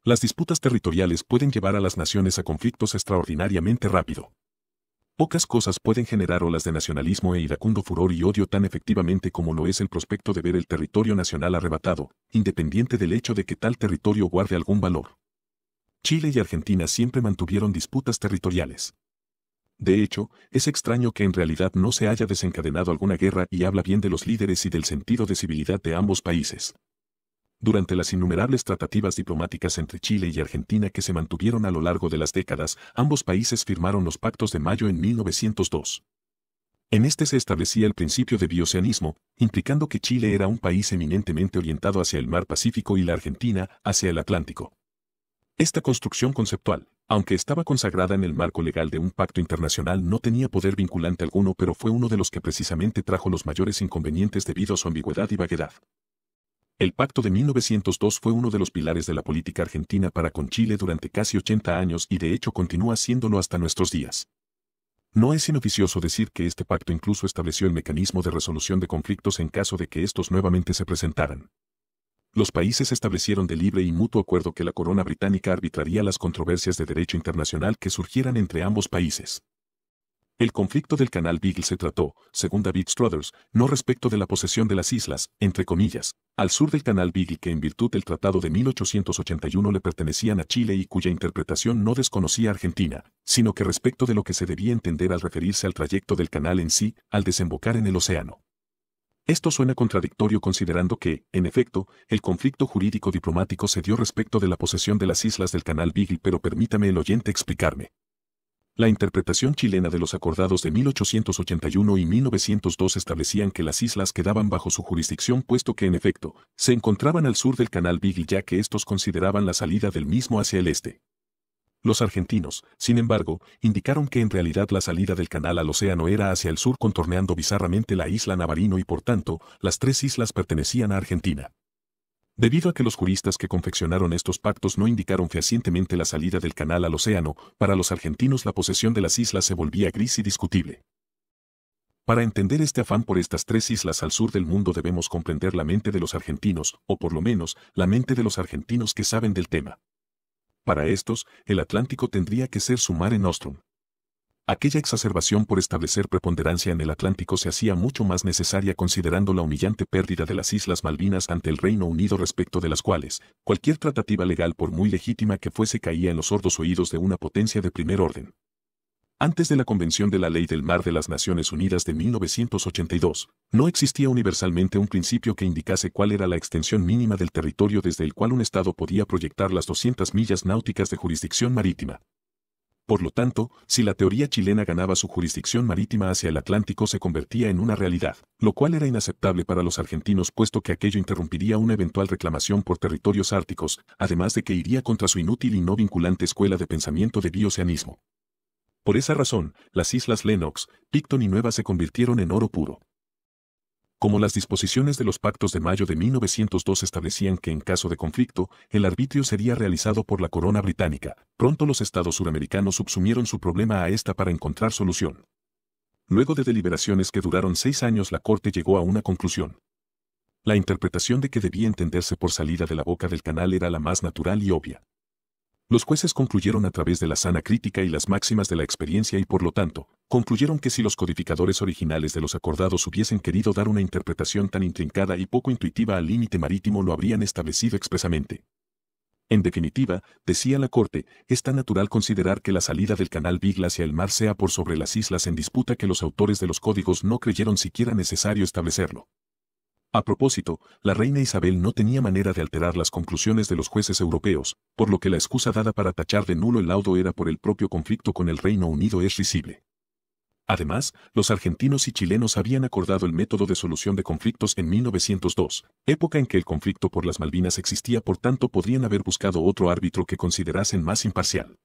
Las disputas territoriales pueden llevar a las naciones a conflictos extraordinariamente rápido. Pocas cosas pueden generar olas de nacionalismo e iracundo furor y odio tan efectivamente como lo es el prospecto de ver el territorio nacional arrebatado, independiente del hecho de que tal territorio guarde algún valor. Chile y Argentina siempre mantuvieron disputas territoriales. De hecho, es extraño que en realidad no se haya desencadenado alguna guerra y habla bien de los líderes y del sentido de civilidad de ambos países. Durante las innumerables tratativas diplomáticas entre Chile y Argentina que se mantuvieron a lo largo de las décadas, ambos países firmaron los Pactos de Mayo en 1902. En este se establecía el principio de bioceanismo, implicando que Chile era un país eminentemente orientado hacia el mar Pacífico y la Argentina hacia el Atlántico. Esta construcción conceptual, aunque estaba consagrada en el marco legal de un pacto internacional, no tenía poder vinculante alguno, pero fue uno de los que precisamente trajo los mayores inconvenientes debido a su ambigüedad y vaguedad. El Pacto de 1902 fue uno de los pilares de la política argentina para con Chile durante casi 80 años y de hecho continúa siéndolo hasta nuestros días. No es inoficioso decir que este pacto incluso estableció el mecanismo de resolución de conflictos en caso de que estos nuevamente se presentaran. Los países establecieron de libre y mutuo acuerdo que la corona británica arbitraría las controversias de derecho internacional que surgieran entre ambos países. El conflicto del Canal Beagle se trató, según David Struthers, no respecto de la posesión de las islas, entre comillas, al sur del Canal Beagle que en virtud del Tratado de 1881 le pertenecían a Chile y cuya interpretación no desconocía Argentina, sino que respecto de lo que se debía entender al referirse al trayecto del canal en sí, al desembocar en el océano. Esto suena contradictorio considerando que, en efecto, el conflicto jurídico diplomático se dio respecto de la posesión de las islas del Canal Beagle, pero permítame el oyente explicarme. La interpretación chilena de los acordados de 1881 y 1902 establecían que las islas quedaban bajo su jurisdicción puesto que en efecto, se encontraban al sur del Canal Beagle ya que estos consideraban la salida del mismo hacia el este. Los argentinos, sin embargo, indicaron que en realidad la salida del canal al océano era hacia el sur contorneando bizarramente la isla Navarino y por tanto, las tres islas pertenecían a Argentina. Debido a que los juristas que confeccionaron estos pactos no indicaron fehacientemente la salida del canal al océano, para los argentinos la posesión de las islas se volvía gris y discutible. Para entender este afán por estas tres islas al sur del mundo debemos comprender la mente de los argentinos, o por lo menos, la mente de los argentinos que saben del tema. Para estos, el Atlántico tendría que ser su mare nostrum. Aquella exacerbación por establecer preponderancia en el Atlántico se hacía mucho más necesaria considerando la humillante pérdida de las Islas Malvinas ante el Reino Unido respecto de las cuales, cualquier tratativa legal por muy legítima que fuese caía en los sordos oídos de una potencia de primer orden. Antes de la Convención de la Ley del Mar de las Naciones Unidas de 1982, no existía universalmente un principio que indicase cuál era la extensión mínima del territorio desde el cual un Estado podía proyectar las 200 millas náuticas de jurisdicción marítima. Por lo tanto, si la teoría chilena ganaba su jurisdicción marítima hacia el Atlántico se convertía en una realidad, lo cual era inaceptable para los argentinos puesto que aquello interrumpiría una eventual reclamación por territorios árticos, además de que iría contra su inútil y no vinculante escuela de pensamiento de bioceanismo. Por esa razón, las islas Lennox, Picton y Nueva se convirtieron en oro puro. Como las disposiciones de los Pactos de Mayo de 1902 establecían que en caso de conflicto, el arbitrio sería realizado por la corona británica, pronto los estados suramericanos subsumieron su problema a esta para encontrar solución. Luego de deliberaciones que duraron 6 años la Corte llegó a una conclusión. La interpretación de que debía entenderse por salida de la boca del canal era la más natural y obvia. Los jueces concluyeron a través de la sana crítica y las máximas de la experiencia y por lo tanto, concluyeron que si los codificadores originales de los acordados hubiesen querido dar una interpretación tan intrincada y poco intuitiva al límite marítimo lo habrían establecido expresamente. En definitiva, decía la Corte, es tan natural considerar que la salida del canal Beagle hacia el mar sea por sobre las islas en disputa que los autores de los códigos no creyeron siquiera necesario establecerlo. A propósito, la reina Isabel no tenía manera de alterar las conclusiones de los jueces europeos, por lo que la excusa dada para tachar de nulo el laudo era por el propio conflicto con el Reino Unido es risible. Además, los argentinos y chilenos habían acordado el método de solución de conflictos en 1902, época en que el conflicto por las Malvinas existía, por tanto podrían haber buscado otro árbitro que considerasen más imparcial.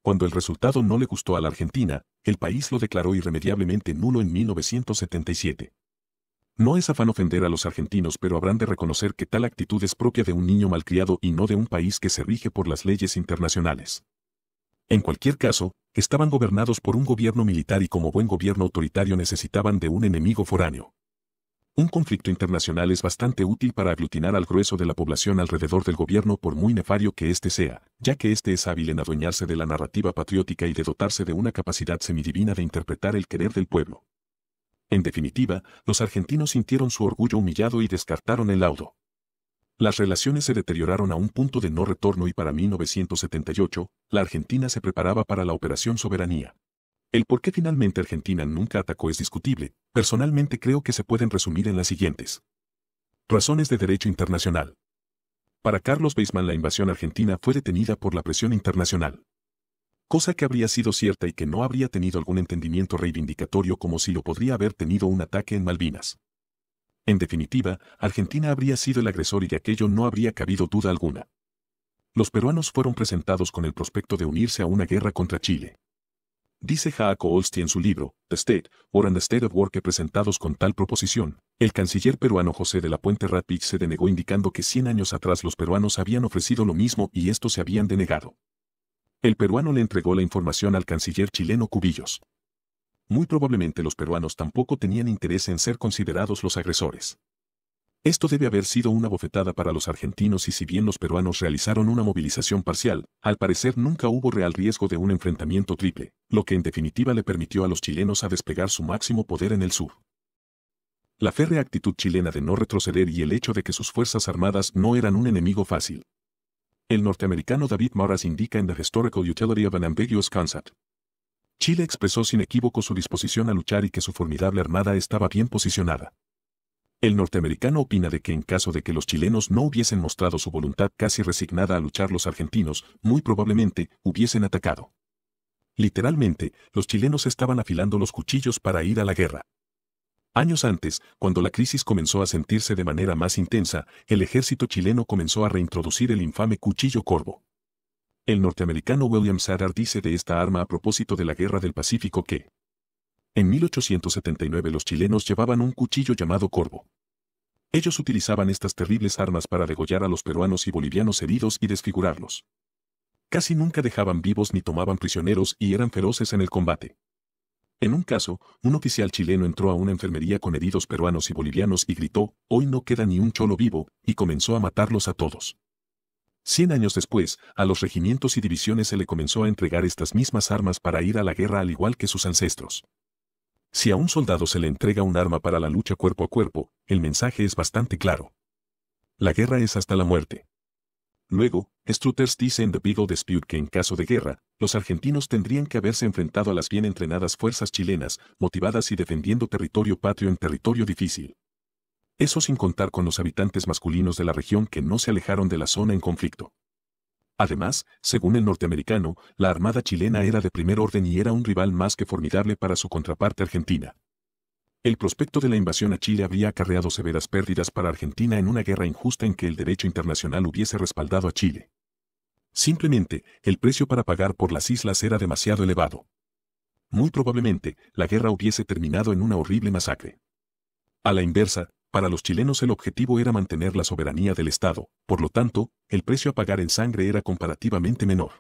Cuando el resultado no le gustó a la Argentina, el país lo declaró irremediablemente nulo en 1977. No es afán ofender a los argentinos, pero habrán de reconocer que tal actitud es propia de un niño malcriado y no de un país que se rige por las leyes internacionales. En cualquier caso, estaban gobernados por un gobierno militar y como buen gobierno autoritario necesitaban de un enemigo foráneo. Un conflicto internacional es bastante útil para aglutinar al grueso de la población alrededor del gobierno por muy nefario que éste sea, ya que éste es hábil en adueñarse de la narrativa patriótica y de dotarse de una capacidad semidivina de interpretar el querer del pueblo. En definitiva, los argentinos sintieron su orgullo humillado y descartaron el laudo. Las relaciones se deterioraron a un punto de no retorno y para 1978, la Argentina se preparaba para la Operación Soberanía. El por qué finalmente Argentina nunca atacó es discutible. Personalmente creo que se pueden resumir en las siguientes razones de derecho internacional. Para Carlos Weisman la invasión argentina fue detenida por la presión internacional. Cosa que habría sido cierta y que no habría tenido algún entendimiento reivindicatorio como si lo podría haber tenido un ataque en Malvinas. En definitiva, Argentina habría sido el agresor y de aquello no habría cabido duda alguna. Los peruanos fueron presentados con el prospecto de unirse a una guerra contra Chile. Dice Jaakko Olsztyn en su libro, The State, or and the State of War que presentados con tal proposición, el canciller peruano José de la Puente Ratbich se denegó indicando que 100 años atrás los peruanos habían ofrecido lo mismo y estos se habían denegado. El peruano le entregó la información al canciller chileno Cubillos. Muy probablemente los peruanos tampoco tenían interés en ser considerados los agresores. Esto debe haber sido una bofetada para los argentinos y si bien los peruanos realizaron una movilización parcial, al parecer nunca hubo real riesgo de un enfrentamiento triple, lo que en definitiva le permitió a los chilenos a despegar su máximo poder en el sur. La férrea actitud chilena de no retroceder y el hecho de que sus fuerzas armadas no eran un enemigo fácil. El norteamericano David Morris indica en The Historical Utility of an Ambiguous Concept. Chile expresó sin equívoco su disposición a luchar y que su formidable armada estaba bien posicionada. El norteamericano opina de que en caso de que los chilenos no hubiesen mostrado su voluntad casi resignada a luchar los argentinos, muy probablemente, hubiesen atacado. Literalmente, los chilenos estaban afilando los cuchillos para ir a la guerra. Años antes, cuando la crisis comenzó a sentirse de manera más intensa, el ejército chileno comenzó a reintroducir el infame cuchillo corvo. El norteamericano William Sadar dice de esta arma a propósito de la Guerra del Pacífico que en 1879 los chilenos llevaban un cuchillo llamado corvo. Ellos utilizaban estas terribles armas para degollar a los peruanos y bolivianos heridos y desfigurarlos. Casi nunca dejaban vivos ni tomaban prisioneros y eran feroces en el combate. En un caso, un oficial chileno entró a una enfermería con heridos peruanos y bolivianos y gritó, «Hoy no queda ni un cholo vivo», y comenzó a matarlos a todos. 100 años después, a los regimientos y divisiones se le comenzó a entregar estas mismas armas para ir a la guerra al igual que sus ancestros. Si a un soldado se le entrega un arma para la lucha cuerpo a cuerpo, el mensaje es bastante claro. La guerra es hasta la muerte. Luego, Struthers dice en The Beagle Dispute que en caso de guerra, los argentinos tendrían que haberse enfrentado a las bien entrenadas fuerzas chilenas, motivadas y defendiendo territorio patrio en territorio difícil. Eso sin contar con los habitantes masculinos de la región que no se alejaron de la zona en conflicto. Además, según el norteamericano, la armada chilena era de primer orden y era un rival más que formidable para su contraparte argentina. El prospecto de la invasión a Chile habría acarreado severas pérdidas para Argentina en una guerra injusta en que el derecho internacional hubiese respaldado a Chile. Simplemente, el precio para pagar por las islas era demasiado elevado. Muy probablemente, la guerra hubiese terminado en una horrible masacre. A la inversa, para los chilenos el objetivo era mantener la soberanía del Estado, por lo tanto, el precio a pagar en sangre era comparativamente menor.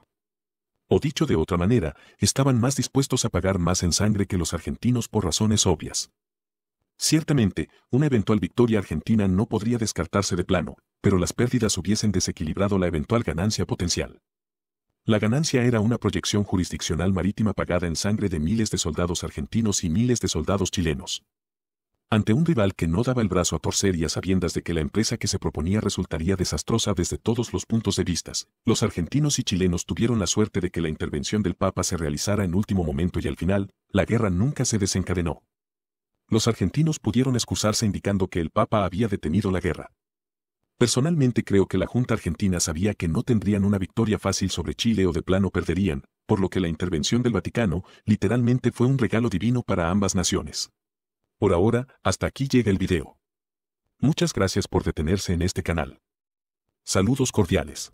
O dicho de otra manera, estaban más dispuestos a pagar más en sangre que los argentinos por razones obvias. Ciertamente, una eventual victoria argentina no podría descartarse de plano, pero las pérdidas hubiesen desequilibrado la eventual ganancia potencial. La ganancia era una proyección jurisdiccional marítima pagada en sangre de miles de soldados argentinos y miles de soldados chilenos. Ante un rival que no daba el brazo a torcer y a sabiendas de que la empresa que se proponía resultaría desastrosa desde todos los puntos de vista, los argentinos y chilenos tuvieron la suerte de que la intervención del Papa se realizara en último momento y al final, la guerra nunca se desencadenó. Los argentinos pudieron excusarse indicando que el Papa había detenido la guerra. Personalmente creo que la Junta Argentina sabía que no tendrían una victoria fácil sobre Chile o de plano perderían, por lo que la intervención del Vaticano literalmente fue un regalo divino para ambas naciones. Por ahora, hasta aquí llega el video. Muchas gracias por detenerse en este canal. Saludos cordiales.